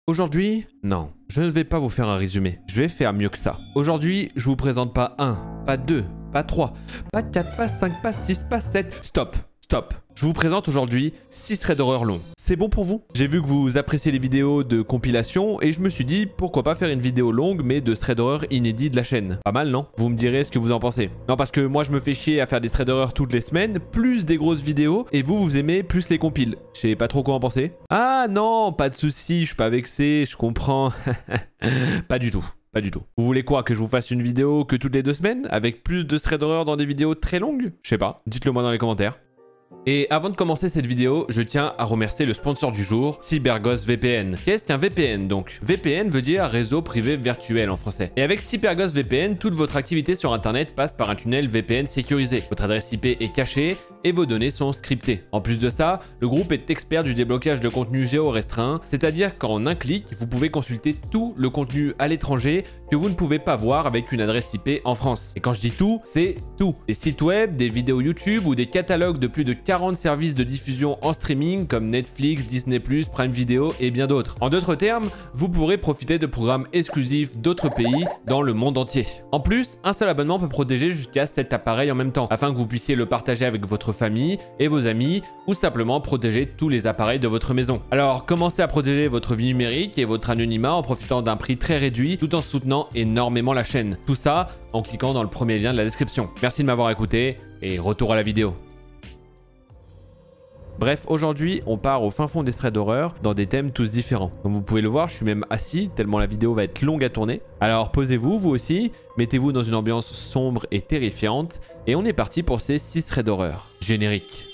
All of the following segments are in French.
Aujourd'hui, non, je ne vais pas vous faire un résumé, je vais faire mieux que ça. Aujourd'hui, je vous présente pas 1, pas 2, pas 3, pas 4, pas 5, pas 6, pas 7, stop. Je vous présente aujourd'hui 6 threads d'horreur longs. C'est bon pour vous? J'ai vu que vous appréciez les vidéos de compilation et je me suis dit pourquoi pas faire une vidéo longue mais de threads d'horreur inédits de la chaîne. Pas mal, non? Vous me direz ce que vous en pensez. Non, parce que moi je me fais chier à faire des threads d'horreur toutes les semaines, plus des grosses vidéos, et vous aimez plus les compiles. Je sais pas trop quoi en penser. Ah non, pas de soucis, je suis pas vexé, je comprends. Pas du tout. Pas du tout. Vous voulez quoi? Que je vous fasse une vidéo que toutes les 2 semaines? Avec plus de threads d'horreur dans des vidéos très longues? Je sais pas. Dites-le moi dans les commentaires. Et avant de commencer cette vidéo, je tiens à remercier le sponsor du jour, CyberGhost VPN. Qu'est-ce qu'un VPN donc? VPN veut dire réseau privé virtuel en français. Et avec CyberGhost VPN, toute votre activité sur internet passe par un tunnel VPN sécurisé. Votre adresse IP est cachée et vos données sont scriptées. En plus de ça, le groupe est expert du déblocage de contenu géorestreint, c'est-à-dire qu'en un clic, vous pouvez consulter tout le contenu à l'étranger que vous ne pouvez pas voir avec une adresse IP en France. Et quand je dis tout, c'est tout. Des sites web, des vidéos YouTube ou des catalogues de plus de 40 services de diffusion en streaming comme Netflix, Disney+, Prime Video et bien d'autres. En d'autres termes, vous pourrez profiter de programmes exclusifs d'autres pays dans le monde entier. En plus, un seul abonnement peut protéger jusqu'à 7 appareils en même temps, afin que vous puissiez le partager avec votre famille et vos amis ou simplement protéger tous les appareils de votre maison. Alors, commencez à protéger votre vie numérique et votre anonymat en profitant d'un prix très réduit tout en soutenant énormément la chaîne. Tout ça en cliquant dans le premier lien de la description. Merci de m'avoir écouté et retour à la vidéo. Bref, aujourd'hui, on part au fin fond des threads d'horreur dans des thèmes tous différents. Comme vous pouvez le voir, je suis même assis tellement la vidéo va être longue à tourner. Alors posez-vous, vous aussi, mettez-vous dans une ambiance sombre et terrifiante et on est parti pour ces 6 threads d'horreur. Générique.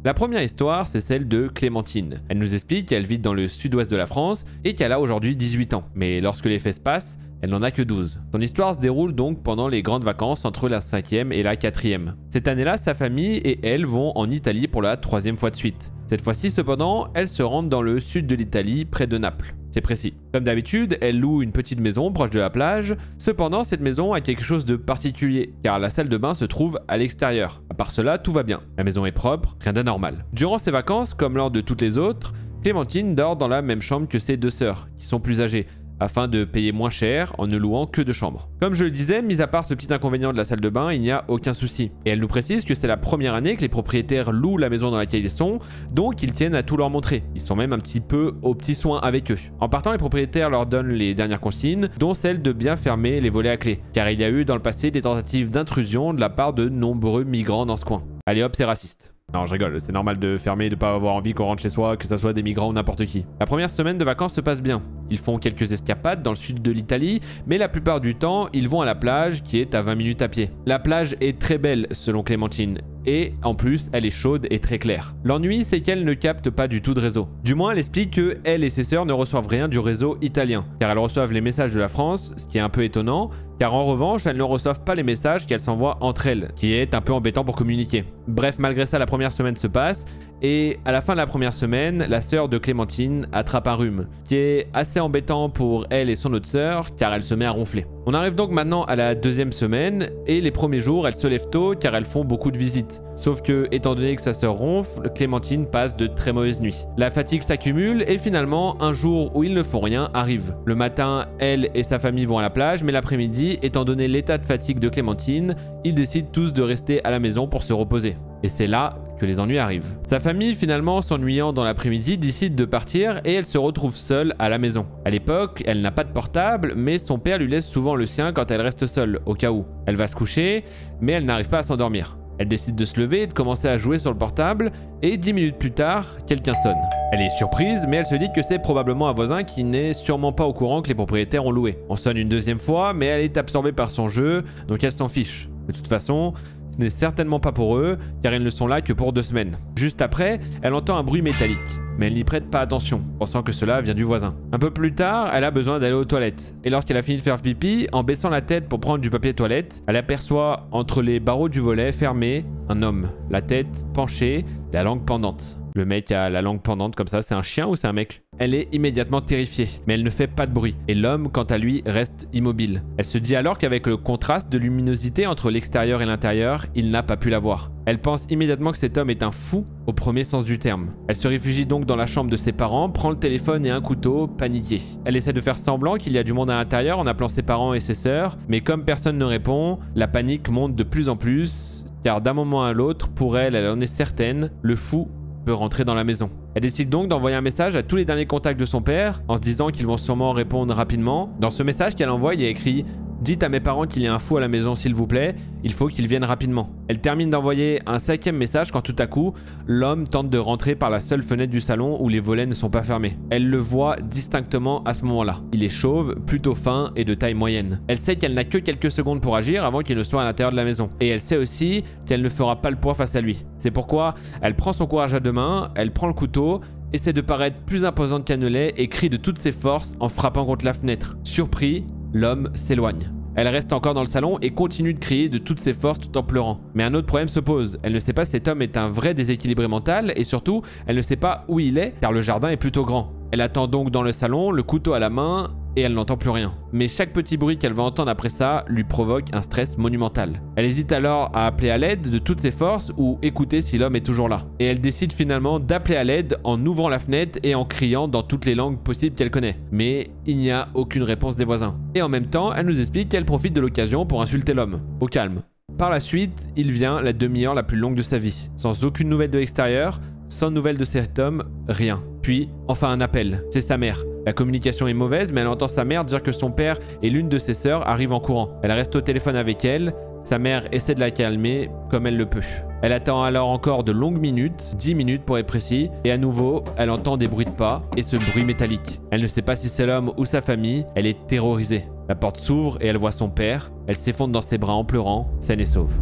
La première histoire, c'est celle de Clémentine. Elle nous explique qu'elle vit dans le sud-ouest de la France et qu'elle a aujourd'hui 18 ans. Mais lorsque les faits se passent, elle n'en a que 12. Son histoire se déroule donc pendant les grandes vacances entre la 5e et la 4e. Cette année-là, sa famille et elle vont en Italie pour la 3e fois de suite. Cette fois-ci, cependant, elle se rendent dans le sud de l'Italie, près de Naples. C'est précis. Comme d'habitude, elle loue une petite maison proche de la plage. Cependant, cette maison a quelque chose de particulier, car la salle de bain se trouve à l'extérieur. À part cela, tout va bien. La maison est propre, rien d'anormal. Durant ses vacances, comme lors de toutes les autres, Clémentine dort dans la même chambre que ses 2 sœurs, qui sont plus âgées, afin de payer moins cher en ne louant que 2 chambres. Comme je le disais, mis à part ce petit inconvénient de la salle de bain, il n'y a aucun souci. Et elle nous précise que c'est la première année que les propriétaires louent la maison dans laquelle ils sont, donc ils tiennent à tout leur montrer. Ils sont même un petit peu aux petits soins avec eux. En partant, les propriétaires leur donnent les dernières consignes, dont celle de bien fermer les volets à clé, car il y a eu dans le passé des tentatives d'intrusion de la part de nombreux migrants dans ce coin. Allez hop, c'est raciste. Non, je rigole, c'est normal de fermer et de pas avoir envie qu'on rentre chez soi, que ça soit des migrants ou n'importe qui. La première semaine de vacances se passe bien. Ils font quelques escapades dans le sud de l'Italie, mais la plupart du temps, ils vont à la plage qui est à 20 minutes à pied. La plage est très belle selon Clémentine, et en plus, elle est chaude et très claire. L'ennui, c'est qu'elle ne capte pas du tout de réseau. Du moins, elle explique que elle et ses sœurs ne reçoivent rien du réseau italien, car elles reçoivent les messages de la France, ce qui est un peu étonnant, car en revanche, elles ne reçoivent pas les messages qu'elles s'envoient entre elles, qui est un peu embêtant pour communiquer. Bref, malgré ça, la première semaine se passe, et à la fin de la première semaine, la sœur de Clémentine attrape un rhume, qui est assez embêtant pour elle et son autre sœur, car elle se met à ronfler. On arrive donc maintenant à la 2e semaine, et les premiers jours, elles se lèvent tôt, car elles font beaucoup de visites. Sauf que, étant donné que sa sœur ronfle, Clémentine passe de très mauvaises nuits. La fatigue s'accumule, et finalement, un jour où ils ne font rien arrive. Le matin, elle et sa famille vont à la plage, mais l'après-midi, étant donné l'état de fatigue de Clémentine, ils décident tous de rester à la maison pour se reposer. Et c'est là que les ennuis arrivent. Sa famille, finalement, s'ennuyant dans l'après-midi, décide de partir et elle se retrouve seule à la maison. À l'époque, elle n'a pas de portable, mais son père lui laisse souvent le sien quand elle reste seule, au cas où. Elle va se coucher, mais elle n'arrive pas à s'endormir. Elle décide de se lever et de commencer à jouer sur le portable, et 10 minutes plus tard, quelqu'un sonne. Elle est surprise, mais elle se dit que c'est probablement un voisin qui n'est sûrement pas au courant que les propriétaires ont loué. On sonne une 2e fois, mais elle est absorbée par son jeu, donc elle s'en fiche. De toute façon, ce n'est certainement pas pour eux, car ils ne sont là que pour 2 semaines. Juste après, elle entend un bruit métallique. mais elle n'y prête pas attention, pensant que cela vient du voisin. Un peu plus tard, elle a besoin d'aller aux toilettes. Et lorsqu'elle a fini de faire pipi, en baissant la tête pour prendre du papier toilette, elle aperçoit entre les barreaux du volet fermé un homme, la tête penchée, la langue pendante. Le mec a la langue pendante comme ça, c'est un chien ou c'est un mec? Elle est immédiatement terrifiée, mais elle ne fait pas de bruit. Et l'homme, quant à lui, reste immobile. Elle se dit alors qu'avec le contraste de luminosité entre l'extérieur et l'intérieur, il n'a pas pu la voir. Elle pense immédiatement que cet homme est un fou au premier sens du terme. Elle se réfugie donc dans la chambre de ses parents, prend le téléphone et un couteau, paniquée. Elle essaie de faire semblant qu'il y a du monde à l'intérieur en appelant ses parents et ses sœurs, mais comme personne ne répond, la panique monte de plus en plus, car d'un moment à l'autre, pour elle, elle en est certaine, le fou peut rentrer dans la maison. Elle décide donc d'envoyer un message à tous les derniers contacts de son père en se disant qu'ils vont sûrement répondre rapidement. Dans ce message qu'elle envoie, il y a écrit « Dites à mes parents qu'il y a un fou à la maison s'il vous plaît, il faut qu'ils viennent rapidement. » Elle termine d'envoyer un 5e message quand tout à coup, l'homme tente de rentrer par la seule fenêtre du salon où les volets ne sont pas fermés. Elle le voit distinctement à ce moment-là. Il est chauve, plutôt fin et de taille moyenne. Elle sait qu'elle n'a que quelques secondes pour agir avant qu'il ne soit à l'intérieur de la maison. Et elle sait aussi qu'elle ne fera pas le poids face à lui. C'est pourquoi elle prend son courage à deux mains, elle prend le couteau, essaie de paraître plus imposante qu'elle ne l'est et crie de toutes ses forces en frappant contre la fenêtre. Surpris, l'homme s'éloigne. Elle reste encore dans le salon et continue de crier de toutes ses forces tout en pleurant. Mais un autre problème se pose. Elle ne sait pas si cet homme est un vrai déséquilibré mental et surtout, elle ne sait pas où il est car le jardin est plutôt grand. Elle attend donc dans le salon, le couteau à la main et elle n'entend plus rien. Mais chaque petit bruit qu'elle va entendre après ça lui provoque un stress monumental. Elle hésite alors à appeler à l'aide de toutes ses forces ou écouter si l'homme est toujours là. Et elle décide finalement d'appeler à l'aide en ouvrant la fenêtre et en criant dans toutes les langues possibles qu'elle connaît. Mais il n'y a aucune réponse des voisins. Et en même temps, elle nous explique qu'elle profite de l'occasion pour insulter l'homme. Au calme. Par la suite, il vient la demi-heure la plus longue de sa vie. Sans aucune nouvelle de l'extérieur, sans nouvelle de cet homme, rien. Puis, enfin un appel. C'est sa mère. La communication est mauvaise, mais elle entend sa mère dire que son père et l'une de ses sœurs arrivent en courant. Elle reste au téléphone avec elle. Sa mère essaie de la calmer comme elle le peut. Elle attend alors encore de longues minutes, 10 minutes pour être précis, et à nouveau, elle entend des bruits de pas et ce bruit métallique. Elle ne sait pas si c'est l'homme ou sa famille, elle est terrorisée. La porte s'ouvre et elle voit son père. Elle s'effondre dans ses bras en pleurant, saine et sauve.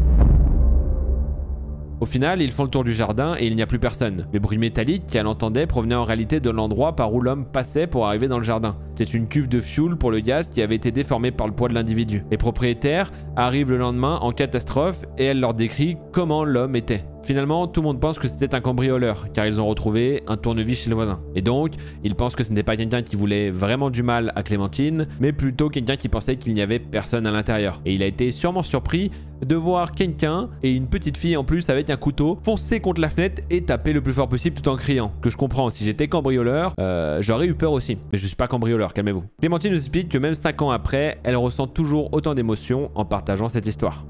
Au final, ils font le tour du jardin et il n'y a plus personne. Le bruit métallique qu'elle entendait provenait en réalité de l'endroit par où l'homme passait pour arriver dans le jardin. C'est une cuve de fioul pour le gaz qui avait été déformée par le poids de l'individu. Les propriétaires arrivent le lendemain en catastrophe et elle leur décrit comment l'homme était. Finalement, tout le monde pense que c'était un cambrioleur, car ils ont retrouvé un tournevis chez le voisin. Et donc, ils pensent que ce n'était pas quelqu'un qui voulait vraiment du mal à Clémentine, mais plutôt quelqu'un qui pensait qu'il n'y avait personne à l'intérieur. Et il a été sûrement surpris de voir quelqu'un, et une petite fille en plus avec un couteau, foncer contre la fenêtre et taper le plus fort possible tout en criant. Que je comprends, si j'étais cambrioleur, j'aurais eu peur aussi. Mais je suis pas cambrioleur, calmez-vous. Clémentine nous explique que même 5 ans après, elle ressent toujours autant d'émotions en partageant cette histoire.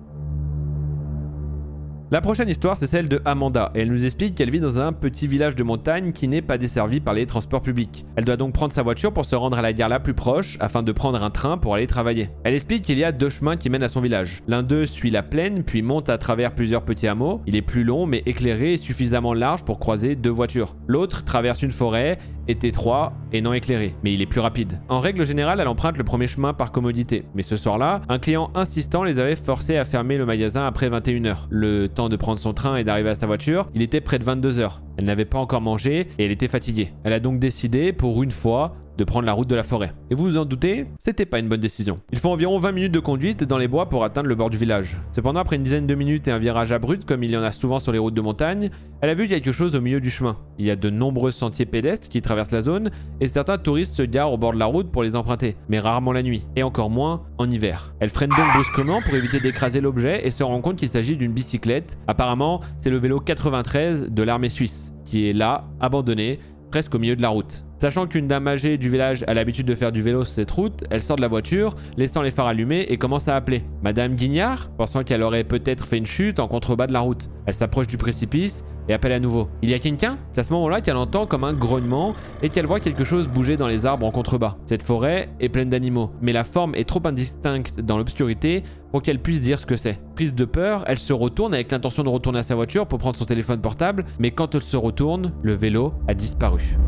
La prochaine histoire, c'est celle de Amanda, et elle nous explique qu'elle vit dans un petit village de montagne qui n'est pas desservi par les transports publics. Elle doit donc prendre sa voiture pour se rendre à la gare la plus proche, afin de prendre un train pour aller travailler. Elle explique qu'il y a 2 chemins qui mènent à son village. L'un d'eux suit la plaine, puis monte à travers plusieurs petits hameaux. Il est plus long, mais éclairé et suffisamment large pour croiser 2 voitures. L'autre traverse une forêt, est étroit et non éclairé, mais il est plus rapide. En règle générale, elle emprunte le premier chemin par commodité. Mais ce soir-là, un client insistant les avait forcés à fermer le magasin après 21 h. Le temps de prendre son train et d'arriver à sa voiture, il était près de 22 h. Elle n'avait pas encore mangé et elle était fatiguée. Elle a donc décidé, pour une fois, de prendre la route de la forêt. Et vous vous en doutez, c'était pas une bonne décision. Il faut environ 20 minutes de conduite dans les bois pour atteindre le bord du village. Cependant, après une dizaine de minutes et un virage abrupt comme il y en a souvent sur les routes de montagne, elle a vu quelque chose au milieu du chemin. Il y a de nombreux sentiers pédestres qui traversent la zone et certains touristes se garent au bord de la route pour les emprunter, mais rarement la nuit, et encore moins en hiver. Elle freine donc brusquement pour éviter d'écraser l'objet et se rend compte qu'il s'agit d'une bicyclette. Apparemment, c'est le vélo 93 de l'armée suisse, qui est là, abandonné, presque au milieu de la route. Sachant qu'une dame âgée du village a l'habitude de faire du vélo sur cette route, elle sort de la voiture, laissant les phares allumés et commence à appeler. Madame Guignard, pensant qu'elle aurait peut-être fait une chute en contrebas de la route. Elle s'approche du précipice et appelle à nouveau. Il y a quelqu'un? C'est à ce moment-là qu'elle entend comme un grognement et qu'elle voit quelque chose bouger dans les arbres en contrebas. Cette forêt est pleine d'animaux, mais la forme est trop indistincte dans l'obscurité pour qu'elle puisse dire ce que c'est. Prise de peur, elle se retourne avec l'intention de retourner à sa voiture pour prendre son téléphone portable, mais quand elle se retourne, le vélo a disparu.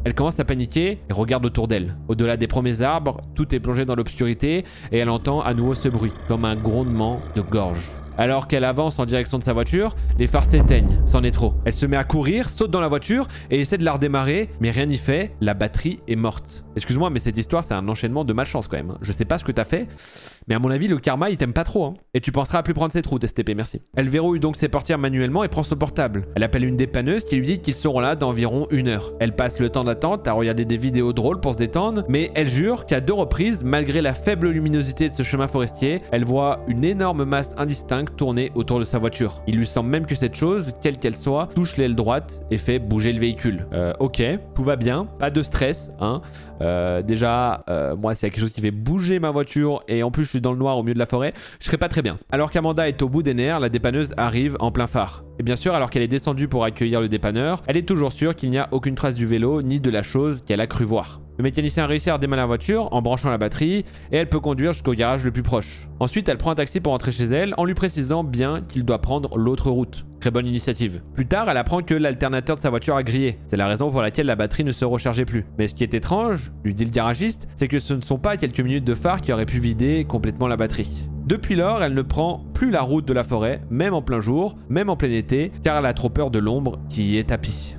Elle commence à paniquer et regarde autour d'elle. Au-delà des premiers arbres, tout est plongé dans l'obscurité et elle entend à nouveau ce bruit, comme un grondement de gorge. Alors qu'elle avance en direction de sa voiture, les phares s'éteignent. C'en est trop. Elle se met à courir, saute dans la voiture et essaie de la redémarrer, mais rien n'y fait, la batterie est morte. Excuse-moi, mais cette histoire, c'est un enchaînement de malchance quand même. Je sais pas ce que t'as fait, mais à mon avis, le karma, il t'aime pas trop. Hein. Et tu penseras à plus prendre cette route, STP, merci. Elle verrouille donc ses portières manuellement et prend son portable. Elle appelle une dépanneuse qui lui dit qu'ils seront là d'environ 1 heure. Elle passe le temps d'attente à regarder des vidéos drôles pour se détendre, mais elle jure qu'à 2 reprises, malgré la faible luminosité de ce chemin forestier, elle voit une énorme masse indistincte tourner autour de sa voiture. Il lui semble même que cette chose, quelle qu'elle soit, touche l'aile droite et fait bouger le véhicule. Ok, tout va bien, pas de stress, hein. Déjà, moi, s'il y a quelque chose qui fait bouger ma voiture et en plus je suis dans le noir au milieu de la forêt, je serais pas très bien. Alors qu'Amanda est au bout des nerfs, la dépanneuse arrive en plein phare. Et bien sûr, alors qu'elle est descendue pour accueillir le dépanneur, elle est toujours sûre qu'il n'y a aucune trace du vélo ni de la chose qu'elle a cru voir. Le mécanicien réussit à redémarrer la voiture en branchant la batterie et elle peut conduire jusqu'au garage le plus proche. Ensuite, elle prend un taxi pour rentrer chez elle en lui précisant bien qu'il doit prendre l'autre route. Très bonne initiative. Plus tard, elle apprend que l'alternateur de sa voiture a grillé. C'est la raison pour laquelle la batterie ne se rechargeait plus. Mais ce qui est étrange, lui dit le garagiste, c'est que ce ne sont pas quelques minutes de phare qui auraient pu vider complètement la batterie. Depuis lors, elle ne prend plus la route de la forêt, même en plein jour, même en plein été, car elle a trop peur de l'ombre qui y est tapie.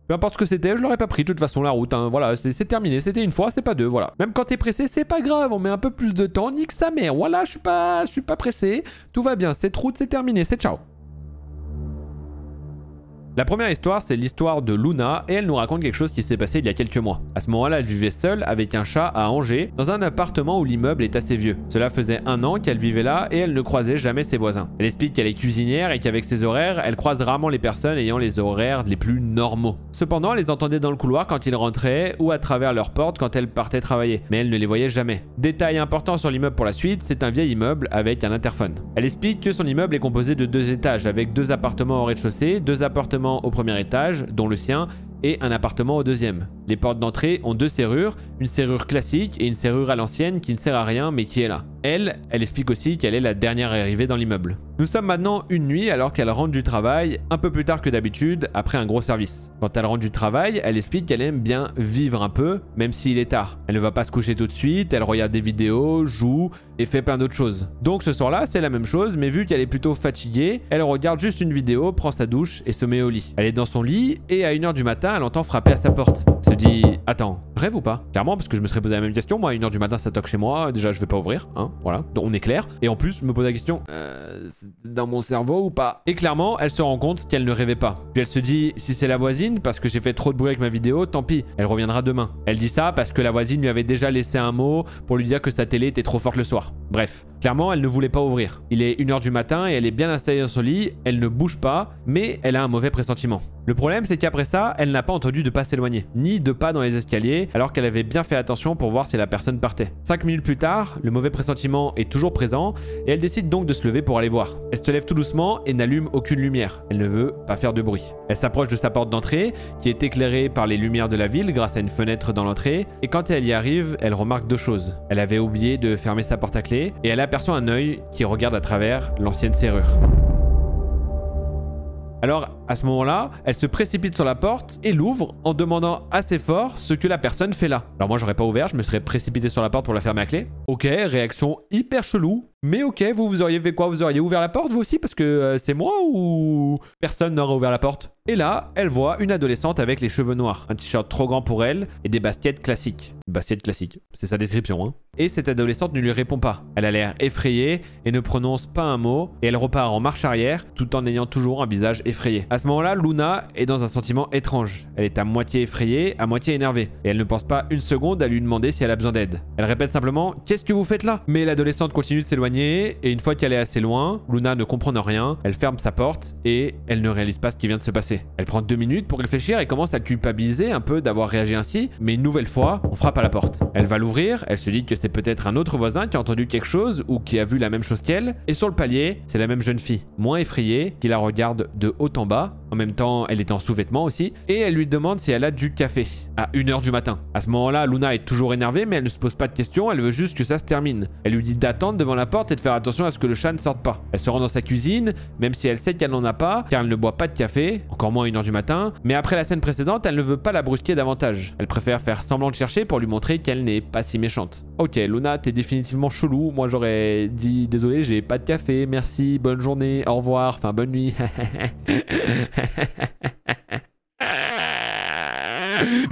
Peu importe ce que c'était, je l'aurais pas pris de toute façon la route, hein. Voilà, c'est terminé, c'était une fois, c'est pas deux, voilà. Même quand t'es pressé, c'est pas grave, on met un peu plus de temps, nique sa mère, voilà, je suis pas pressé, tout va bien, cette route c'est terminé, c'est ciao. La première histoire, c'est l'histoire de Luna et elle nous raconte quelque chose qui s'est passé il y a quelques mois. À ce moment-là, elle vivait seule avec un chat à Angers, dans un appartement où l'immeuble est assez vieux. Cela faisait 1 an qu'elle vivait là et elle ne croisait jamais ses voisins. Elle explique qu'elle est cuisinière et qu'avec ses horaires, elle croise rarement les personnes ayant les horaires les plus normaux. Cependant, elle les entendait dans le couloir quand ils rentraient ou à travers leur porte quand elle partait travailler, mais elle ne les voyait jamais. Détail important sur l'immeuble pour la suite, c'est un vieil immeuble avec un interphone. Elle explique que son immeuble est composé de 2 étages avec 2 appartements au rez-de-chaussée, 2 appartements au premier étage, dont le sien, et un appartement au deuxième. Les portes d'entrée ont 2 serrures, une serrure classique et une serrure à l'ancienne qui ne sert à rien mais qui est là. Elle explique aussi qu'elle est la dernière arrivée dans l'immeuble. Nous sommes maintenant une nuit alors qu'elle rentre du travail, un peu plus tard que d'habitude, après un gros service. Quand elle rentre du travail, elle explique qu'elle aime bien vivre un peu, même s'il est tard. Elle ne va pas se coucher tout de suite, elle regarde des vidéos, joue et fait plein d'autres choses. Donc ce soir-là, c'est la même chose, mais vu qu'elle est plutôt fatiguée, elle regarde juste une vidéo, prend sa douche et se met au lit. Elle est dans son lit et à 1 h du matin, elle entend frapper à sa porte. Elle se dit, attends, je rêve ou pas? Clairement, parce que je me serais posé la même question. Moi, à 1 h du matin, ça toque chez moi. Déjà, je vais pas ouvrir, hein, voilà. Donc, on est clair. Et en plus, je me pose la question, c'est dans mon cerveau ou pas? Et clairement, elle se rend compte qu'elle ne rêvait pas. Puis elle se dit, si c'est la voisine, parce que j'ai fait trop de bruit avec ma vidéo, tant pis, elle reviendra demain. Elle dit ça parce que la voisine lui avait déjà laissé un mot pour lui dire que sa télé était trop forte le soir. Bref. Clairement, elle ne voulait pas ouvrir. Il est 1 h du matin et elle est bien installée dans son lit, elle ne bouge pas, mais elle a un mauvais pressentiment. Le problème, c'est qu'après ça, elle n'a pas entendu de pas s'éloigner, ni de pas dans les escaliers, alors qu'elle avait bien fait attention pour voir si la personne partait. 5 minutes plus tard, le mauvais pressentiment est toujours présent et elle décide donc de se lever pour aller voir. Elle se lève tout doucement et n'allume aucune lumière. Elle ne veut pas faire de bruit. Elle s'approche de sa porte d'entrée, qui est éclairée par les lumières de la ville grâce à une fenêtre dans l'entrée, et quand elle y arrive, elle remarque 2 choses. Elle avait oublié de fermer sa porte à clé et elle aperçoit un œil qui regarde à travers l'ancienne serrure. Alors, à ce moment-là, elle se précipite sur la porte et l'ouvre en demandant assez fort ce que la personne fait là. Alors moi, j'aurais pas ouvert, je me serais précipité sur la porte pour la fermer à clé. Ok, réaction hyper chelou. Mais ok, vous auriez fait quoi? Vous auriez ouvert la porte vous aussi? Parce que c'est moi ou personne n'aurait ouvert la porte? Et là, elle voit une adolescente avec les cheveux noirs, un t-shirt trop grand pour elle et des baskets classiques. Baskets classiques, c'est sa description, hein. Et cette adolescente ne lui répond pas. Elle a l'air effrayée et ne prononce pas un mot et elle repart en marche arrière tout en ayant toujours un visage effrayé. À ce moment-là, Luna est dans un sentiment étrange. Elle est à moitié effrayée, à moitié énervée. Et elle ne pense pas une seconde à lui demander si elle a besoin d'aide. Elle répète simplement « Qu'est-ce que vous faites là ?» Mais l'adolescente continue de s'éloigner et une fois qu'elle est assez loin, Luna ne comprend rien, elle ferme sa porte et elle ne réalise pas ce qui vient de se passer. Elle prend 2 minutes pour réfléchir et commence à culpabiliser un peu d'avoir réagi ainsi, mais une nouvelle fois, on frappe à la porte. Elle va l'ouvrir, elle se dit que c'est peut-être un autre voisin qui a entendu quelque chose ou qui a vu la même chose qu'elle, et sur le palier, c'est la même jeune fille, moins effrayée, qui la regarde de haut en bas, En même temps, elle était en sous-vêtements aussi. Et elle lui demande si elle a du café à 1 h du matin. À ce moment-là, Luna est toujours énervée, mais elle ne se pose pas de questions. Elle veut juste que ça se termine. Elle lui dit d'attendre devant la porte et de faire attention à ce que le chat ne sorte pas. Elle se rend dans sa cuisine, même si elle sait qu'elle n'en a pas, car elle ne boit pas de café, encore moins à 1 h du matin. Mais après la scène précédente, elle ne veut pas la brusquer davantage. Elle préfère faire semblant de chercher pour lui montrer qu'elle n'est pas si méchante. Ok, Luna, t'es définitivement chelou. Moi, j'aurais dit désolé, j'ai pas de café, merci, bonne journée, au revoir, enfin bonne nuit.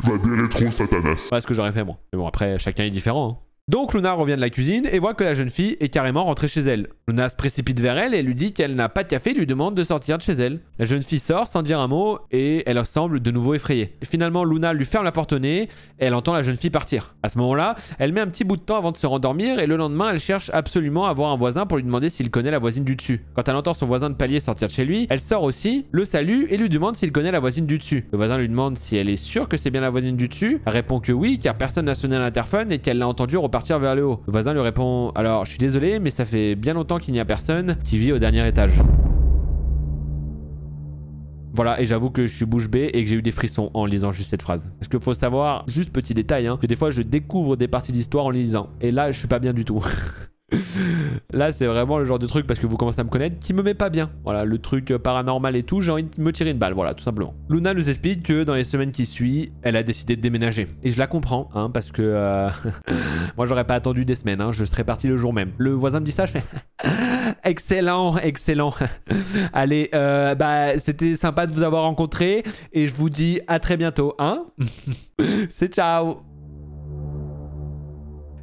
Va des rétro Satanas. Voilà ce que j'aurais fait moi. Mais bon, après, chacun est différent. Hein. Donc Luna revient de la cuisine et voit que la jeune fille est carrément rentrée chez elle. Luna se précipite vers elle et lui dit qu'elle n'a pas de café et lui demande de sortir de chez elle. La jeune fille sort sans dire un mot et elle semble de nouveau effrayée. Finalement, Luna lui ferme la porte au nez et elle entend la jeune fille partir. À ce moment-là, elle met un petit bout de temps avant de se rendormir et le lendemain, elle cherche absolument à voir un voisin pour lui demander s'il connaît la voisine du dessus. Quand elle entend son voisin de palier sortir de chez lui, elle sort aussi, le salue et lui demande s'il connaît la voisine du dessus. Le voisin lui demande si elle est sûre que c'est bien la voisine du dessus. Elle répond que oui, car personne n'a sonné à l'interphone et qu'elle l'a entendu repartir vers le haut. Le voisin lui répond: alors, je suis désolé, mais ça fait bien longtemps qu'il n'y a personne qui vit au dernier étage. Voilà, et j'avoue que je suis bouche bée et que j'ai eu des frissons en lisant juste cette phrase. Parce qu'il faut savoir, juste petit détail, hein, que des fois je découvre des parties d'histoire en les lisant. Et là, je suis pas bien du tout. Là, c'est vraiment le genre de truc, parce que vous commencez à me connaître, qui me met pas bien. Voilà, le truc paranormal et tout, j'ai envie de me tirer une balle, voilà, tout simplement. Luna nous explique que dans les semaines qui suivent, elle a décidé de déménager. Et je la comprends, hein, parce que moi, j'aurais pas attendu des semaines, hein, je serais parti le jour même. Le voisin me dit ça, je fais excellent, excellent. Allez, c'était sympa de vous avoir rencontré et je vous dis à très bientôt, hein. C'est ciao.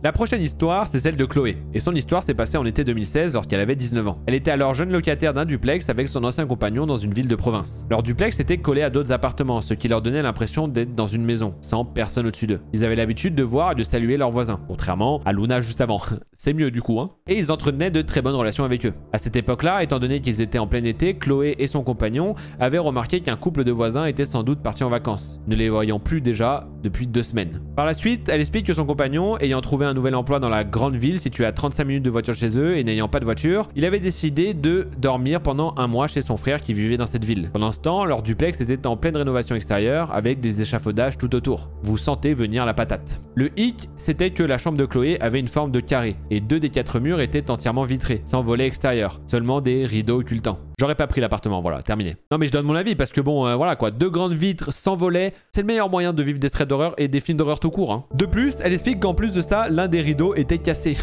La prochaine histoire, c'est celle de Chloé. Et son histoire s'est passée en été 2016 lorsqu'elle avait 19 ans. Elle était alors jeune locataire d'un duplex avec son ancien compagnon dans une ville de province. Leur duplex était collé à d'autres appartements, ce qui leur donnait l'impression d'être dans une maison, sans personne au-dessus d'eux. Ils avaient l'habitude de voir et de saluer leurs voisins, contrairement à Luna juste avant. C'est mieux du coup, hein. Et ils entretenaient de très bonnes relations avec eux. À cette époque-là, étant donné qu'ils étaient en plein été, Chloé et son compagnon avaient remarqué qu'un couple de voisins était sans doute parti en vacances, ne les voyant plus déjà depuis 2 semaines. Par la suite, elle explique que son compagnon, ayant trouvé un nouvel emploi dans la grande ville située à 35 minutes de voiture chez eux et n'ayant pas de voiture, il avait décidé de dormir pendant 1 mois chez son frère qui vivait dans cette ville. Pendant ce temps, leur duplex était en pleine rénovation extérieure avec des échafaudages tout autour. Vous sentez venir la patate. Le hic, c'était que la chambre de Chloé avait une forme de carré et 2 des 4 murs étaient entièrement vitrés, sans volet extérieur, seulement des rideaux occultants. J'aurais pas pris l'appartement, voilà, terminé. Non mais je donne mon avis parce que bon, voilà quoi, 2 grandes vitres sans volet, c'est le meilleur moyen de vivre des threads d'horreur et des films d'horreur tout court. Hein. De plus, elle explique qu'en plus de ça, l'un des rideaux était cassé.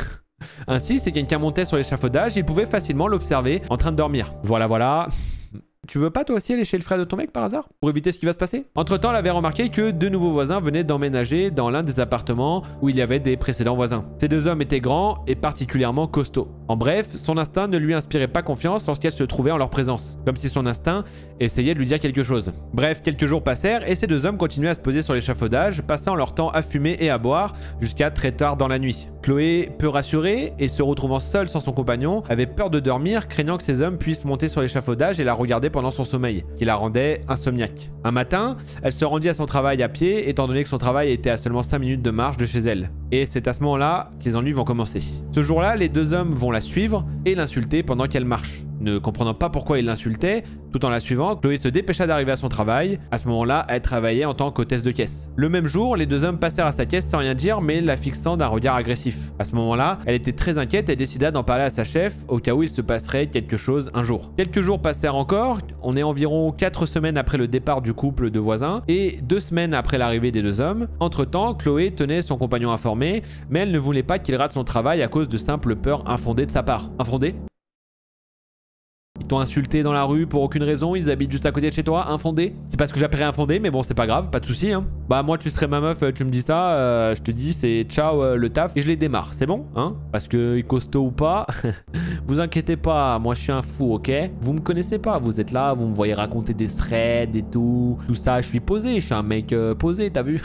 Ainsi, si quelqu'un montait sur l'échafaudage, il pouvait facilement l'observer en train de dormir. Voilà, voilà. Tu veux pas toi aussi aller chez le frère de ton mec par hasard pour éviter ce qui va se passer? Entre temps, elle avait remarqué que 2 nouveaux voisins venaient d'emménager dans l'un des appartements où il y avait des précédents voisins. Ces 2 hommes étaient grands et particulièrement costauds. En bref, son instinct ne lui inspirait pas confiance lorsqu'elle se trouvait en leur présence, comme si son instinct essayait de lui dire quelque chose. Bref, quelques jours passèrent et ces 2 hommes continuaient à se poser sur l'échafaudage, passant leur temps à fumer et à boire jusqu'à très tard dans la nuit. Chloé, peu rassurée et se retrouvant seule sans son compagnon, avait peur de dormir, craignant que ces hommes puissent monter sur l'échafaudage et la regarder pendant son sommeil, qui la rendait insomniaque. Un matin, elle se rendit à son travail à pied, étant donné que son travail était à seulement 5 minutes de marche de chez elle. Et c'est à ce moment-là que les ennuis vont commencer. Ce jour-là, les 2 hommes vont la suivre et l'insulter pendant qu'elle marche. Ne comprenant pas pourquoi il l'insultait, tout en la suivant, Chloé se dépêcha d'arriver à son travail. À ce moment-là, elle travaillait en tant qu'hôtesse de caisse. Le même jour, les 2 hommes passèrent à sa caisse sans rien dire, mais la fixant d'un regard agressif. À ce moment-là, elle était très inquiète et décida d'en parler à sa chef, au cas où il se passerait quelque chose un jour. Quelques jours passèrent encore, on est environ 4 semaines après le départ du couple de voisins, et 2 semaines après l'arrivée des 2 hommes. Entre-temps, Chloé tenait son compagnon informé, mais elle ne voulait pas qu'il rate son travail à cause de simples peurs infondées de sa part. Infondées ? Ils t'ont insulté dans la rue pour aucune raison, ils habitent juste à côté de chez toi, infondé. C'est pas ce que j'appellerais infondé, mais bon, c'est pas grave, pas de soucis. Hein. Bah, moi, tu serais ma meuf, tu me dis ça, je te dis, c'est ciao le taf et je les démarre, c'est bon, hein? Parce que costaud ou pas, vous inquiétez pas, moi je suis un fou, ok? Vous me connaissez pas, vous êtes là, vous me voyez raconter des threads et tout ça, je suis posé, je suis un mec posé, t'as vu?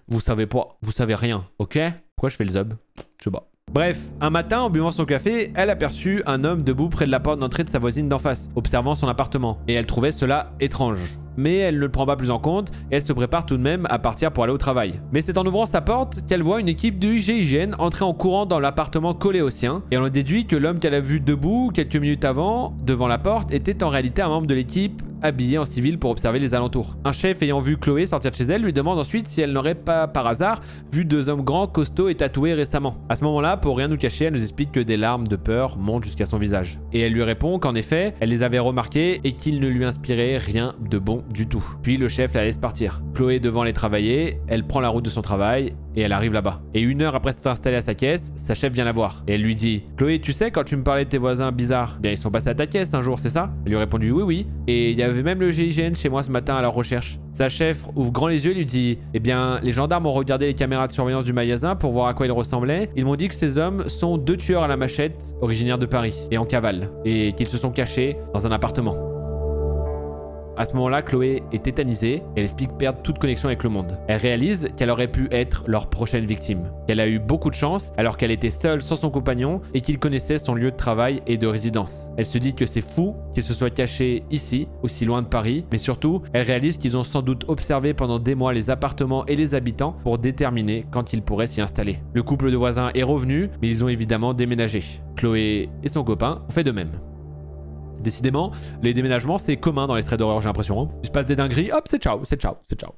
Vous savez pas, vous savez rien, ok? Pourquoi je fais le zub? Je sais pas. Bref, un matin, en buvant son café, elle aperçut un homme debout près de la porte d'entrée de sa voisine d'en face, observant son appartement. Et elle trouvait cela étrange. mais elle ne le prend pas plus en compte et elle se prépare tout de même à partir pour aller au travail. Mais c'est en ouvrant sa porte qu'elle voit une équipe du GIGN entrer en courant dans l'appartement collé au sien et on en déduit que l'homme qu'elle a vu debout quelques minutes avant devant la porte était en réalité un membre de l'équipe habillé en civil pour observer les alentours. Un chef ayant vu Chloé sortir de chez elle lui demande ensuite si elle n'aurait pas par hasard vu deux hommes grands, costauds et tatoués récemment. À ce moment-là, pour rien nous cacher, elle nous explique que des larmes de peur montent jusqu'à son visage. Et elle lui répond qu'en effet, elle les avait remarqués et qu'ils ne lui inspiraient rien de bon du tout. Puis le chef la laisse partir. Chloé devant aller travailler, elle prend la route de son travail et elle arrive là-bas. Et 1 heure après s'être installée à sa caisse, sa chef vient la voir. Et elle lui dit « Chloé, tu sais, quand tu me parlais de tes voisins bizarres, bien ils sont passés à ta caisse un jour, c'est ça ?» Elle lui a répondu « Oui, oui. Et il y avait même le GIGN chez moi ce matin à leur recherche. » Sa chef ouvre grand les yeux et lui dit « Eh bien, les gendarmes ont regardé les caméras de surveillance du magasin pour voir à quoi ils ressemblaient. Ils m'ont dit que ces hommes sont 2 tueurs à la machette, originaires de Paris, et en cavale, et qu'ils se sont cachés dans un appartement. » À ce moment-là, Chloé est tétanisée et elle explique perdre toute connexion avec le monde. Elle réalise qu'elle aurait pu être leur prochaine victime, qu'elle a eu beaucoup de chance alors qu'elle était seule sans son compagnon et qu'il connaissait son lieu de travail et de résidence. Elle se dit que c'est fou qu'ils se soient cachés ici, aussi loin de Paris, mais surtout, elle réalise qu'ils ont sans doute observé pendant des mois les appartements et les habitants pour déterminer quand ils pourraient s'y installer. Le couple de voisins est revenu, mais ils ont évidemment déménagé. Chloé et son copain ont fait de même. Décidément, les déménagements, c'est commun dans les threads d'horreur, j'ai l'impression. Hein. Il se passe des dingueries, hop, c'est ciao, c'est ciao, c'est ciao.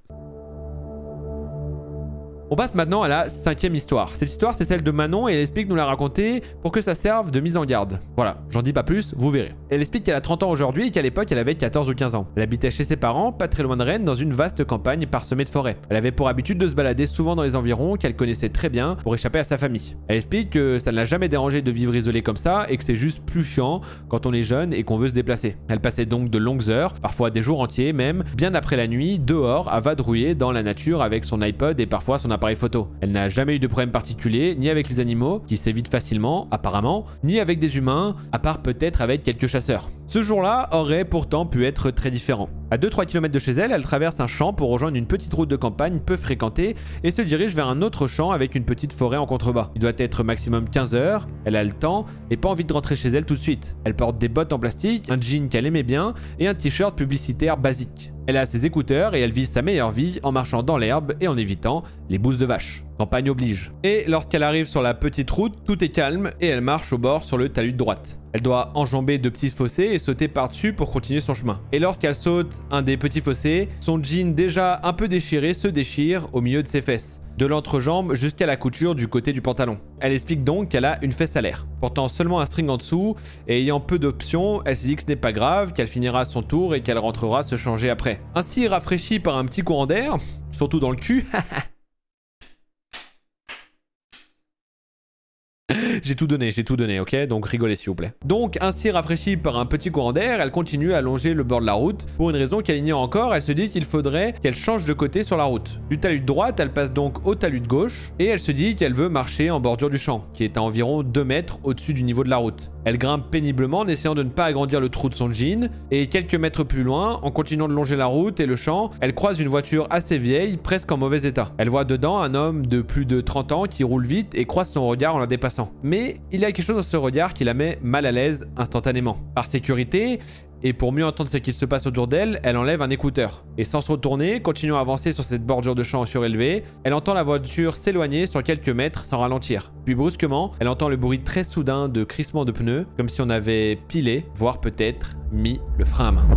On passe maintenant à la 5e histoire. Cette histoire, c'est celle de Manon et elle explique nous la raconter pour que ça serve de mise en garde. Voilà, j'en dis pas plus, vous verrez. Elle explique qu'elle a 30 ans aujourd'hui et qu'à l'époque, elle avait 14 ou 15 ans. Elle habitait chez ses parents, pas très loin de Rennes, dans une vaste campagne parsemée de forêts. Elle avait pour habitude de se balader souvent dans les environs, qu'elle connaissait très bien pour échapper à sa famille. Elle explique que ça ne l'a jamais dérangé de vivre isolée comme ça et que c'est juste plus chiant quand on est jeune et qu'on veut se déplacer. Elle passait donc de longues heures, parfois des jours entiers même, bien après la nuit, dehors, à vadrouiller dans la nature avec son iPod et parfois son appareil photo. Elle n'a jamais eu de problème particulier, ni avec les animaux, qui s'évitent facilement, apparemment, ni avec des humains, à part peut-être avec quelques chasseurs. Ce jour-là aurait pourtant pu être très différent. À 2-3 km de chez elle, elle traverse un champ pour rejoindre une petite route de campagne peu fréquentée et se dirige vers un autre champ avec une petite forêt en contrebas. Il doit être maximum 15 heures, elle a le temps et pas envie de rentrer chez elle tout de suite. Elle porte des bottes en plastique, un jean qu'elle aimait bien et un t-shirt publicitaire basique. Elle a ses écouteurs et elle vit sa meilleure vie en marchant dans l'herbe et en évitant les bousses de vache. Campagne oblige. Et lorsqu'elle arrive sur la petite route, tout est calme et elle marche au bord sur le talus de droite. Elle doit enjamber de petits fossés et sauter par-dessus pour continuer son chemin. Et lorsqu'elle saute un des petits fossés, son jean déjà un peu déchiré se déchire au milieu de ses fesses, de l'entrejambe jusqu'à la couture du côté du pantalon. Elle explique donc qu'elle a une fesse à l'air, portant seulement un string en dessous et ayant peu d'options, elle se dit que ce n'est pas grave, qu'elle finira à son tour et qu'elle rentrera se changer après. Ainsi rafraîchie par un petit courant d'air, surtout dans le cul, J'ai tout donné, ok? Donc rigolez s'il vous plaît. Donc ainsi rafraîchie par un petit courant d'air, elle continue à longer le bord de la route. Pour une raison qu'elle ignore encore, elle se dit qu'il faudrait qu'elle change de côté sur la route. Du talus de droite, elle passe donc au talus de gauche et elle se dit qu'elle veut marcher en bordure du champ, qui est à environ 2 mètres au-dessus du niveau de la route. Elle grimpe péniblement en essayant de ne pas agrandir le trou de son jean et quelques mètres plus loin, en continuant de longer la route et le champ, elle croise une voiture assez vieille, presque en mauvais état. Elle voit dedans un homme de plus de 30 ans qui roule vite et croise son regard en la dépassant. Mais il y a quelque chose dans ce regard qui la met mal à l'aise instantanément. Par sécurité, et pour mieux entendre ce qui se passe autour d'elle, elle enlève un écouteur. Et sans se retourner, continuant à avancer sur cette bordure de champ surélevée, elle entend la voiture s'éloigner sur quelques mètres sans ralentir. Puis brusquement, elle entend le bruit très soudain de crissement de pneus, comme si on avait pilé, voire peut-être mis le frein à main.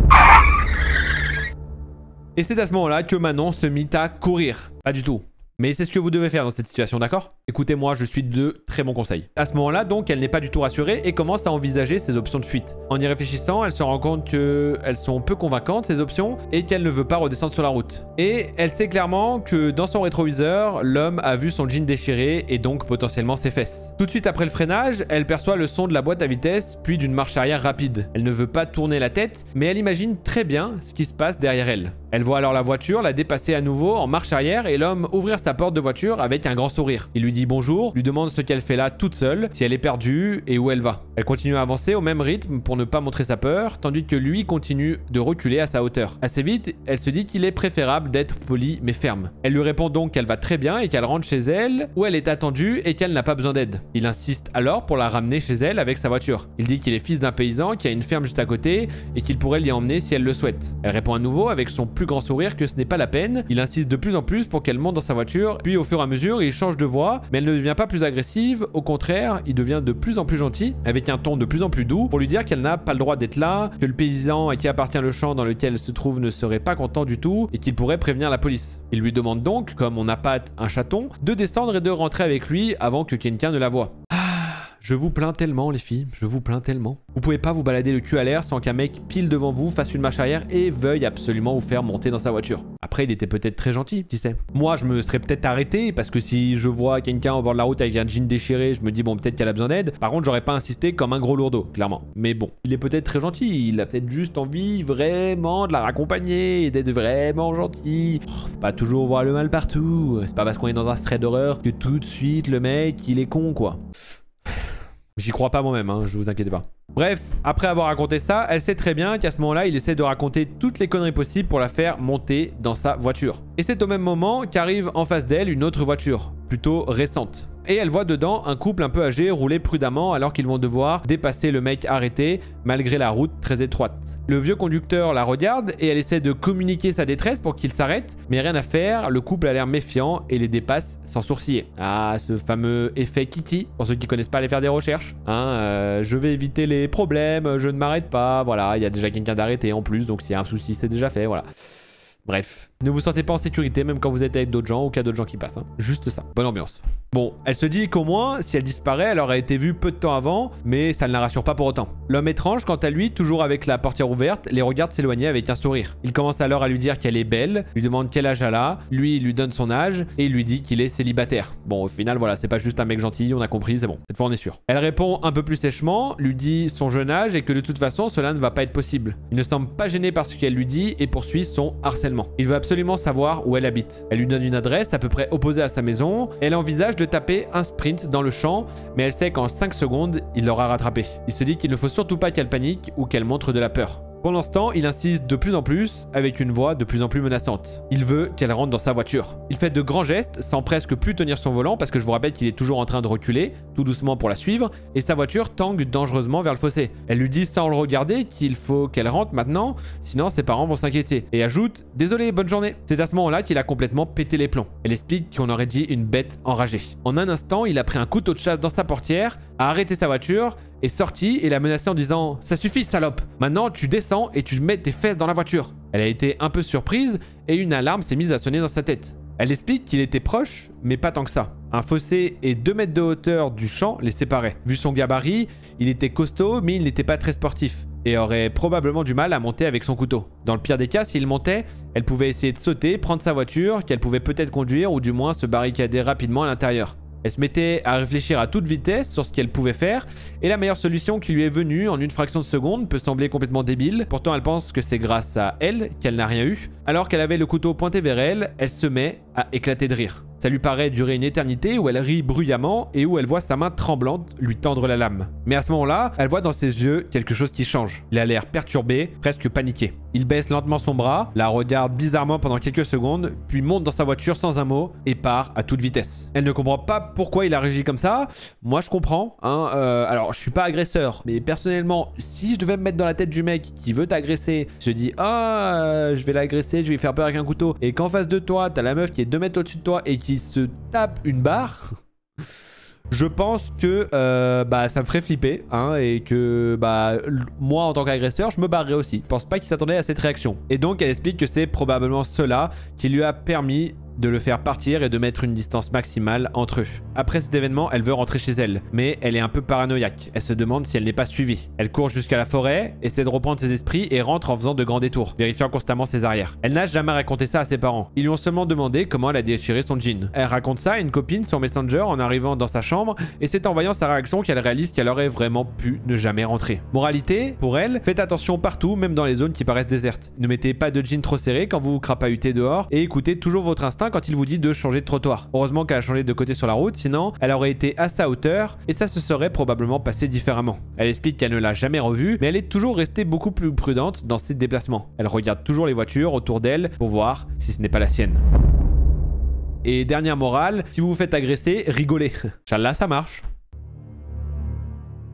Et c'est à ce moment-là que Manon se mit à courir. Pas du tout. Mais c'est ce que vous devez faire dans cette situation, d'accord? Écoutez-moi, je suis de très bons conseils. À ce moment-là, donc, elle n'est pas du tout rassurée et commence à envisager ses options de fuite. En y réfléchissant, elle se rend compte qu'elles sont peu convaincantes, ces options, et qu'elle ne veut pas redescendre sur la route. Et elle sait clairement que dans son rétroviseur, l'homme a vu son jean déchiré et donc potentiellement ses fesses. Tout de suite après le freinage, elle perçoit le son de la boîte à vitesse, puis d'une marche arrière rapide. Elle ne veut pas tourner la tête, mais elle imagine très bien ce qui se passe derrière elle. Elle voit alors la voiture la dépasser à nouveau en marche arrière et l'homme ouvrir sa sa porte de voiture avec un grand sourire. Il lui dit bonjour, lui demande ce qu'elle fait là toute seule, si elle est perdue et où elle va. Elle continue à avancer au même rythme pour ne pas montrer sa peur, tandis que lui continue de reculer à sa hauteur. Assez vite, elle se dit qu'il est préférable d'être poli mais ferme. Elle lui répond donc qu'elle va très bien et qu'elle rentre chez elle, où elle est attendue et qu'elle n'a pas besoin d'aide. Il insiste alors pour la ramener chez elle avec sa voiture. Il dit qu'il est fils d'un paysan, qui a une ferme juste à côté et qu'il pourrait l'y emmener si elle le souhaite. Elle répond à nouveau avec son plus grand sourire que ce n'est pas la peine. Il insiste de plus en plus pour qu'elle monte dans sa voiture, puis au fur et à mesure, il change de voix, mais elle ne devient pas plus agressive. Au contraire, il devient de plus en plus gentil, avec un ton de plus en plus doux, pour lui dire qu'elle n'a pas le droit d'être là, que le paysan à qui appartient le champ dans lequel elle se trouve ne serait pas content du tout et qu'il pourrait prévenir la police. Il lui demande donc, comme on appâte un chaton, de descendre et de rentrer avec lui avant que quelqu'un ne la voie. Je vous plains tellement les filles, je vous plains tellement. Vous pouvez pas vous balader le cul à l'air sans qu'un mec pile devant vous fasse une marche arrière et veuille absolument vous faire monter dans sa voiture. Après il était peut-être très gentil, qui sait. Moi je me serais peut-être arrêté parce que si je vois quelqu'un au bord de la route avec un jean déchiré, je me dis bon peut-être qu'elle a besoin d'aide. Par contre j'aurais pas insisté comme un gros lourdeau, clairement. Mais bon, il est peut-être très gentil, il a peut-être juste envie vraiment de la raccompagner et d'être vraiment gentil. Faut pas toujours voir le mal partout, c'est pas parce qu'on est dans un thread d'horreur que tout de suite le mec il est con quoi. J'y crois pas moi-même, hein, je vous inquiétez pas. Bref, après avoir raconté ça, elle sait très bien qu'à ce moment-là, il essaie de raconter toutes les conneries possibles pour la faire monter dans sa voiture. Et c'est au même moment qu'arrive en face d'elle une autre voiture, plutôt récente. Et elle voit dedans un couple un peu âgé rouler prudemment alors qu'ils vont devoir dépasser le mec arrêté malgré la route très étroite. Le vieux conducteur la regarde et elle essaie de communiquer sa détresse pour qu'il s'arrête, mais rien à faire, le couple a l'air méfiant et les dépasse sans sourciller. Ah, ce fameux effet Kitty, pour ceux qui connaissent pas aller faire des recherches. Hein, je vais éviter les problèmes, je ne m'arrête pas, voilà, il y a déjà quelqu'un d'arrêté en plus, donc s'il y a un souci, c'est déjà fait, voilà. Bref, ne vous sentez pas en sécurité même quand vous êtes avec d'autres gens ou qu'il y a d'autres gens qui passent. Hein. Juste ça. Bonne ambiance. Bon, elle se dit qu'au moins, si elle disparaît, elle aurait été vue peu de temps avant, mais ça ne la rassure pas pour autant. L'homme étrange, quant à lui, toujours avec la portière ouverte, les regarde s'éloigner avec un sourire. Il commence alors à lui dire qu'elle est belle, lui demande quel âge elle a, lui il lui donne son âge, et il lui dit qu'il est célibataire. Bon, au final, voilà, c'est pas juste un mec gentil, on a compris, c'est bon. Cette fois, on est sûr. Elle répond un peu plus sèchement, lui dit son jeune âge et que de toute façon, cela ne va pas être possible. Il ne semble pas gêné par ce qu'elle lui dit et poursuit son harcèlement. Il veut absolument savoir où elle habite. Elle lui donne une adresse à peu près opposée à sa maison. Elle envisage de taper un sprint dans le champ, mais elle sait qu'en 5 secondes, il l'aura rattrapé. Il se dit qu'il ne faut surtout pas qu'elle panique ou qu'elle montre de la peur. Pendant ce temps, il insiste de plus en plus, avec une voix de plus en plus menaçante. Il veut qu'elle rentre dans sa voiture. Il fait de grands gestes, sans presque plus tenir son volant, parce que je vous rappelle qu'il est toujours en train de reculer, tout doucement pour la suivre, et sa voiture tangue dangereusement vers le fossé. Elle lui dit sans le regarder qu'il faut qu'elle rentre maintenant, sinon ses parents vont s'inquiéter. Et ajoute « Désolé, bonne journée ». C'est à ce moment-là qu'il a complètement pété les plombs. Elle explique qu'on aurait dit une bête enragée. En un instant, il a pris un couteau de chasse dans sa portière, a arrêté sa voiture, est sorti et l'a menacé en disant « Ça suffit, salope. Maintenant, tu descends et tu mets tes fesses dans la voiture. » Elle a été un peu surprise et une alarme s'est mise à sonner dans sa tête. Elle explique qu'il était proche, mais pas tant que ça. Un fossé et 2 mètres de hauteur du champ les séparaient. Vu son gabarit, il était costaud, mais il n'était pas très sportif et aurait probablement du mal à monter avec son couteau. Dans le pire des cas, s'il montait, elle pouvait essayer de sauter, prendre sa voiture, qu'elle pouvait peut-être conduire ou du moins se barricader rapidement à l'intérieur. Elle se mettait à réfléchir à toute vitesse sur ce qu'elle pouvait faire, et la meilleure solution qui lui est venue en une fraction de seconde peut sembler complètement débile. Pourtant, elle pense que c'est grâce à elle qu'elle n'a rien eu. Alors qu'elle avait le couteau pointé vers elle, elle se met à éclater de rire. Ça lui paraît durer une éternité où elle rit bruyamment et où elle voit sa main tremblante lui tendre la lame. Mais à ce moment-là, elle voit dans ses yeux quelque chose qui change. Il a l'air perturbé, presque paniqué. Il baisse lentement son bras, la regarde bizarrement pendant quelques secondes, puis monte dans sa voiture sans un mot et part à toute vitesse. Elle ne comprend pas pourquoi il a réagi comme ça. Moi, je comprends. Hein, alors, je suis pas agresseur, mais personnellement, si je devais me mettre dans la tête du mec qui veut t'agresser, se dit « Ah, je vais l'agresser, je vais lui faire peur avec un couteau », et qu'en face de toi, t'as la meuf qui est 2 mètres au-dessus de toi et qui se tape une barre... Je pense que ça me ferait flipper hein, et que moi en tant qu'agresseur je me barrerais aussi. Je pense pas qu'il s'attendait à cette réaction. Et donc elle explique que c'est probablement cela qui lui a permis de le faire partir et de mettre une distance maximale entre eux. Après cet événement, elle veut rentrer chez elle, mais elle est un peu paranoïaque. Elle se demande si elle n'est pas suivie. Elle court jusqu'à la forêt, essaie de reprendre ses esprits et rentre en faisant de grands détours, vérifiant constamment ses arrières. Elle n'a jamais raconté ça à ses parents. Ils lui ont seulement demandé comment elle a déchiré son jean. Elle raconte ça à une copine sur Messenger en arrivant dans sa chambre et c'est en voyant sa réaction qu'elle réalise qu'elle aurait vraiment pu ne jamais rentrer. Moralité, pour elle, faites attention partout, même dans les zones qui paraissent désertes. Ne mettez pas de jean trop serré quand vous crapahutez dehors et écoutez toujours votre instinct enfin quand il vous dit de changer de trottoir. Heureusement qu'elle a changé de côté sur la route, sinon elle aurait été à sa hauteur et ça se serait probablement passé différemment. Elle explique qu'elle ne l'a jamais revue, mais elle est toujours restée beaucoup plus prudente dans ses déplacements. Elle regarde toujours les voitures autour d'elle pour voir si ce n'est pas la sienne. Et dernière morale, si vous vous faites agresser, rigolez. Inch'Allah, ça marche.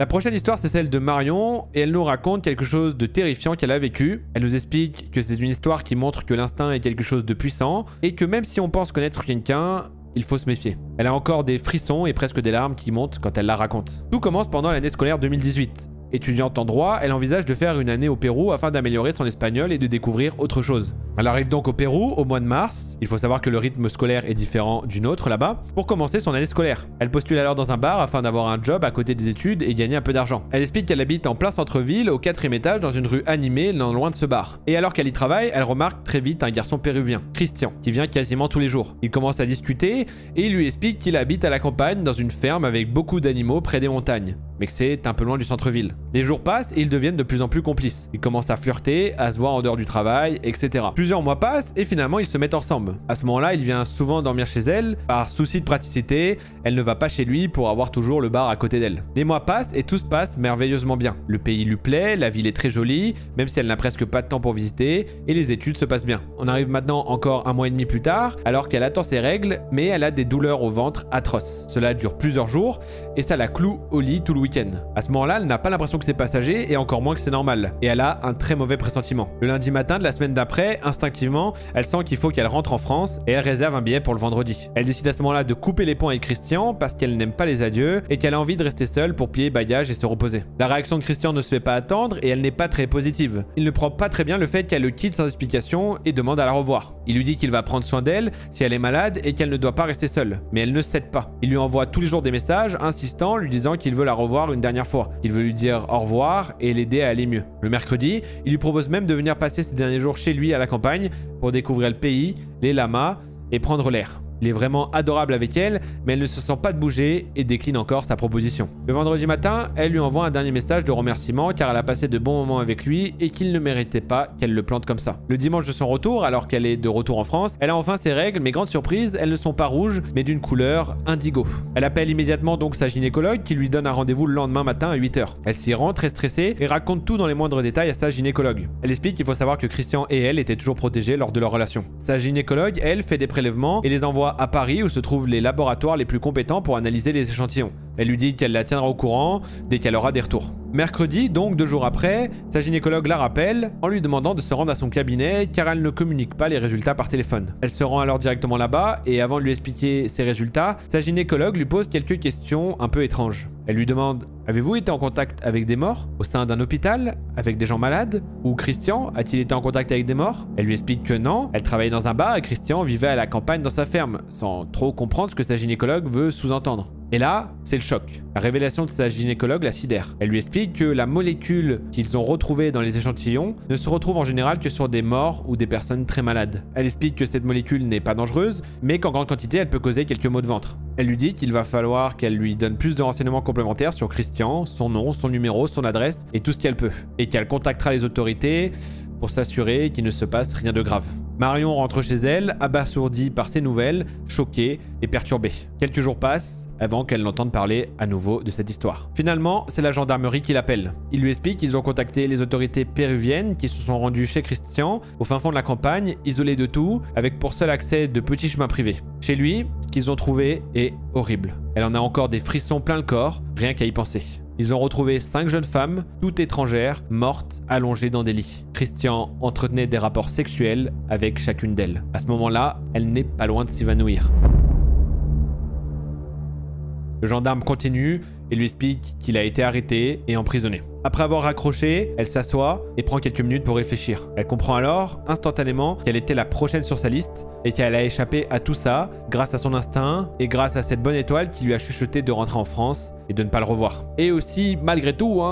La prochaine histoire, c'est celle de Marion, et elle nous raconte quelque chose de terrifiant qu'elle a vécu. Elle nous explique que c'est une histoire qui montre que l'instinct est quelque chose de puissant, et que même si on pense connaître quelqu'un, il faut se méfier. Elle a encore des frissons et presque des larmes qui montent quand elle la raconte. Tout commence pendant l'année scolaire 2018. Étudiante en droit, elle envisage de faire une année au Pérou afin d'améliorer son espagnol et de découvrir autre chose. Elle arrive donc au Pérou au mois de mars. Il faut savoir que le rythme scolaire est différent du nôtre là-bas, pour commencer son année scolaire. Elle postule alors dans un bar afin d'avoir un job à côté des études et gagner un peu d'argent. Elle explique qu'elle habite en plein centre-ville, au 4e étage, dans une rue animée, non loin de ce bar. Et alors qu'elle y travaille, elle remarque très vite un garçon péruvien, Christian, qui vient quasiment tous les jours. Ils commencent à discuter et il lui explique qu'il habite à la campagne, dans une ferme avec beaucoup d'animaux près des montagnes, mais que c'est un peu loin du centre-ville. Les jours passent et ils deviennent de plus en plus complices. Ils commencent à flirter, à se voir en dehors du travail, etc. Plusieurs mois passent et finalement ils se mettent ensemble. À ce moment-là, il vient souvent dormir chez elle. Par souci de praticité, elle ne va pas chez lui pour avoir toujours le bar à côté d'elle. Les mois passent et tout se passe merveilleusement bien. Le pays lui plaît, la ville est très jolie, même si elle n'a presque pas de temps pour visiter, et les études se passent bien. On arrive maintenant encore un mois et demi plus tard, alors qu'elle attend ses règles, mais elle a des douleurs au ventre atroces. Cela dure plusieurs jours et ça la cloue au lit tout le week-end. À ce moment-là, elle n'a pas l'impression que c'est passager et encore moins que c'est normal. Et elle a un très mauvais pressentiment. Le lundi matin de la semaine d'après, instinctivement, elle sent qu'il faut qu'elle rentre en France et elle réserve un billet pour le vendredi. Elle décide à ce moment-là de couper les ponts avec Christian parce qu'elle n'aime pas les adieux et qu'elle a envie de rester seule pour plier bagages et se reposer. La réaction de Christian ne se fait pas attendre et elle n'est pas très positive. Il ne prend pas très bien le fait qu'elle le quitte sans explication et demande à la revoir. Il lui dit qu'il va prendre soin d'elle si elle est malade et qu'elle ne doit pas rester seule. Mais elle ne cède pas. Il lui envoie tous les jours des messages insistant, lui disant qu'il veut la revoir une dernière fois. Il veut lui dire au revoir et l'aider à aller mieux. Le mercredi, il lui propose même de venir passer ces derniers jours chez lui à la campagne pour découvrir le pays, les lamas et prendre l'air. Il est vraiment adorable avec elle, mais elle ne se sent pas de bouger et décline encore sa proposition. Le vendredi matin, elle lui envoie un dernier message de remerciement car elle a passé de bons moments avec lui et qu'il ne méritait pas qu'elle le plante comme ça. Le dimanche de son retour, alors qu'elle est de retour en France, elle a enfin ses règles, mais grande surprise, elles ne sont pas rouges, mais d'une couleur indigo. Elle appelle immédiatement donc sa gynécologue qui lui donne un rendez-vous le lendemain matin à 8 h. Elle s'y rend très stressée et raconte tout dans les moindres détails à sa gynécologue. Elle explique qu'il faut savoir que Christian et elle étaient toujours protégés lors de leur relation. Sa gynécologue, elle, fait des prélèvements et les envoie à Paris où se trouvent les laboratoires les plus compétents pour analyser les échantillons. Elle lui dit qu'elle la tiendra au courant dès qu'elle aura des retours. Mercredi, donc 2 jours après, sa gynécologue la rappelle en lui demandant de se rendre à son cabinet car elle ne communique pas les résultats par téléphone. Elle se rend alors directement là-bas et avant de lui expliquer ses résultats, sa gynécologue lui pose quelques questions un peu étranges. Elle lui demande « Avez-vous été en contact avec des morts au sein d'un hôpital, avec des gens malades? Ou Christian a-t-il été en contact avec des morts ?» Elle lui explique que non, elle travaillait dans un bar et Christian vivait à la campagne dans sa ferme, sans trop comprendre ce que sa gynécologue veut sous-entendre. Et là, c'est le choc. La révélation de sa gynécologue la sidère. Elle lui explique que la molécule qu'ils ont retrouvée dans les échantillons ne se retrouve en général que sur des morts ou des personnes très malades. Elle explique que cette molécule n'est pas dangereuse, mais qu'en grande quantité, elle peut causer quelques maux de ventre. Elle lui dit qu'il va falloir qu'elle lui donne plus de renseignements complémentaires sur Christian, son nom, son numéro, son adresse et tout ce qu'elle peut. Et qu'elle contactera les autorités pour s'assurer qu'il ne se passe rien de grave. Marion rentre chez elle, abasourdie par ces nouvelles, choquée et perturbée. Quelques jours passent avant qu'elle n'entende parler à nouveau de cette histoire. Finalement, c'est la gendarmerie qui l'appelle. Il lui explique qu'ils ont contacté les autorités péruviennes qui se sont rendues chez Christian, au fin fond de la campagne, isolé de tout, avec pour seul accès de petits chemins privés. Chez lui, qu'ils ont trouvé est horrible. Elle en a encore des frissons plein le corps, rien qu'à y penser. Ils ont retrouvé 5 jeunes femmes, toutes étrangères, mortes, allongées dans des lits. Christian entretenait des rapports sexuels avec chacune d'elles. À ce moment-là, elle n'est pas loin de s'évanouir. Le gendarme continue et lui explique qu'il a été arrêté et emprisonné. Après avoir raccroché, elle s'assoit et prend quelques minutes pour réfléchir. Elle comprend alors, instantanément, qu'elle était la prochaine sur sa liste et qu'elle a échappé à tout ça grâce à son instinct et grâce à cette bonne étoile qui lui a chuchoté de rentrer en France et de ne pas le revoir. Et aussi, malgré tout,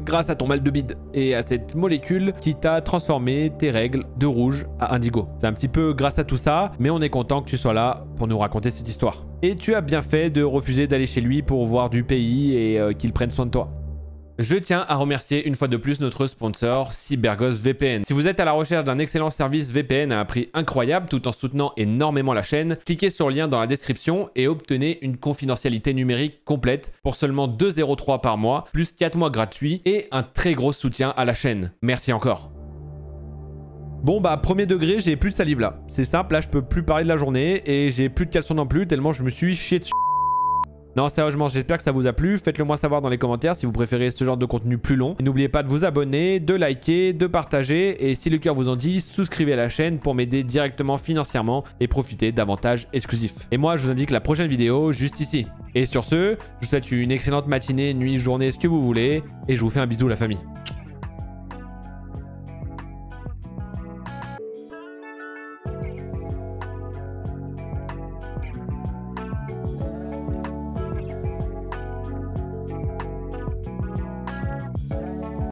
grâce à ton mal de bide et à cette molécule qui t'a transformé tes règles de rouge à indigo. C'est un petit peu grâce à tout ça, mais on est content que tu sois là pour nous raconter cette histoire. Et tu as bien fait de refuser d'aller chez lui pour voir du pays et qu'il prenne soin de toi. Je tiens à remercier une fois de plus notre sponsor CyberGhost VPN. Si vous êtes à la recherche d'un excellent service VPN à un prix incroyable tout en soutenant énormément la chaîne, cliquez sur le lien dans la description et obtenez une confidentialité numérique complète pour seulement 2,03 € par mois, plus 4 mois gratuits et un très gros soutien à la chaîne. Merci encore. Bon bah premier degré, j'ai plus de salive là. C'est simple, là je peux plus parler de la journée et j'ai plus de caleçon non plus tellement je me suis chié dessus. Non, sérieusement, j'espère que ça vous a plu. Faites-le moi savoir dans les commentaires si vous préférez ce genre de contenu plus long. N'oubliez pas de vous abonner, de liker, de partager. Et si le cœur vous en dit, souscrivez à la chaîne pour m'aider directement financièrement et profiter d'avantages exclusifs. Et moi, je vous indique la prochaine vidéo juste ici. Et sur ce, je vous souhaite une excellente matinée, nuit, journée, ce que vous voulez. Et je vous fais un bisou la famille.